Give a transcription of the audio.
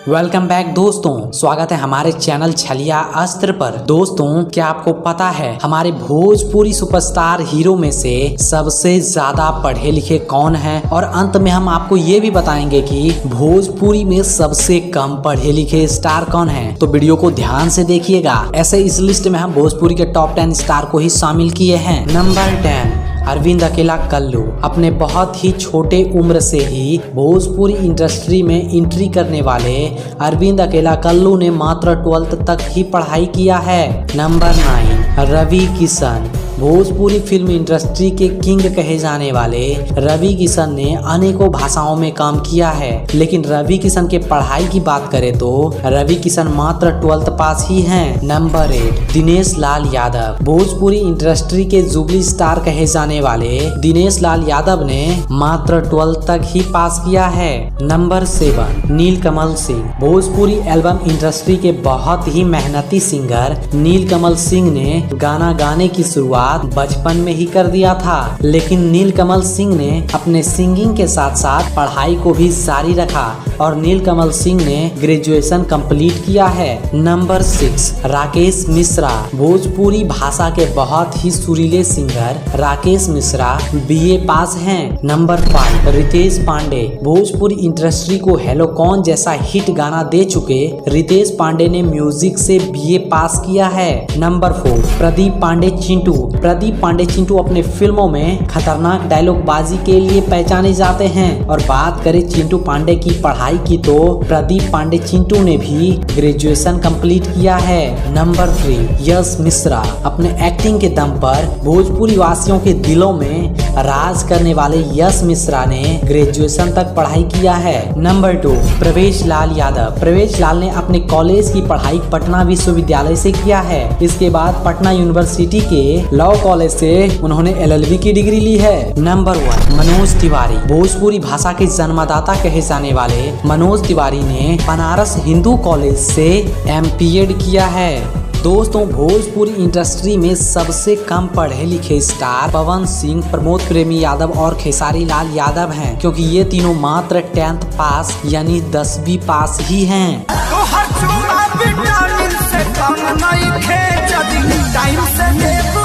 Welcome bank दोस्तों, स्वागत है हमारे चैनल छलिया अस्त्र पर। दोस्तों, क्या आपको पता है हमारे भोजपुरी सुपरस्टार हीरो में से सबसे ज्यादा पढ़े लिखे कौन हैं? और अंत में हम आपको ये भी बताएंगे कि भोजपुरी में सबसे कम पढ़े लिखे स्टार कौन हैं। तो वीडियो को ध्यान से देखिएगा। ऐसे इस लिस्ट में हम भोजपुरी के टॉप 10 स्टार को ही शामिल किए हैं। नंबर 10 अरविंद अकेला कल्लू। अपने बहुत ही छोटे उम्र से ही भोजपुरी इंडस्ट्री में एंट्री करने वाले अरविंद अकेला कल्लू ने मात्र 12th तक ही पढ़ाई किया है। Number 9 Ravi Kishan. Bhojpuri film industry के किंग कहे जाने वाले रवि किशन ने अनेकों भाषाओं में काम किया है, लेकिन रवि किशन के पढ़ाई की बात करें तो रवि किशन मात्र 12th पास ही हैं। नंबर 8 दिनेश लाल यादव। भोजपुरी इंडस्ट्री के जुबली स्टार कहे जाने वाले दिनेश लाल यादव ने मात्र 12th तक ही पास किया है। नंबर 7 नीलकमल सिंह। भोजपुरी एल्बम इंडस्ट्री के बहुत ही मेहनती सिंगर नीलकमल सिंह ने गाना गाने की शुरुआत बचपन में ही कर दिया था, लेकिन नीलकमल सिंह ने अपने सिंगिंग के साथ साथ पढ़ाई को भी जारी रखा और नीलकमल सिंह ने ग्रेजुएशन कंप्लीट किया है। नंबर 6 राकेश मिश्रा। भोजपुरी भाषा के बहुत ही सुरीले सिंगर राकेश मिश्रा बीए पास हैं। नंबर 5 रितेश पांडे। भोजपुरी इंडस्ट्री को हेलो कौन जैसा हिट गाना दे चुके रितेश पांडे ने म्यूजिक से बीए पास किया है। नंबर 4 प्रदीप पांडे चिंटू। प्रदीप पांडे चिंटू अपने फिल्मों में खतरनाक डायलॉग बाजी के लिए पहचाने जाते हैं। और बात करें चिंटू पांडे की पढ़ाई की तो प्रदीप पांडे चिंटू ने भी ग्रेजुएशन कंप्लीट किया है। Number 3 Yes Mishra. अपने एक्टिंग के दम पर भोजपुरी वासियों के दिलों में राज करने वाले यश मिश्रा ने ग्रेजुएशन तक पढ़ाई किया है। नंबर 2 प्रवेश लाल यादव। प्रवेश लाल ने अपने कॉलेज की पढ़ाई पटना विश्वविद्यालय से किया है। इसके बाद पटना यूनिवर्सिटी के लॉ कॉलेज से उन्होंने LLB की डिग्री ली है। नंबर 1 मनोज तिवारी। भोजपुरी भाषा के जन्मदाता कहे जाने वाले मनोज तिवारी ने बनारस हिंदू कॉलेज से MPEd किया है। दोस्तों, भोजपुरी इंडस्ट्री में सबसे कम पढ़े लिखे स्टार पवन सिंह, प्रमोद प्रेमी यादव और खेसारी लाल यादव हैं, क्योंकि ये तीनों मात्र 10th पास यानी 10वीं पास ही हैं। तो हर विटामिन से कम नहीं थे, जब टाइम से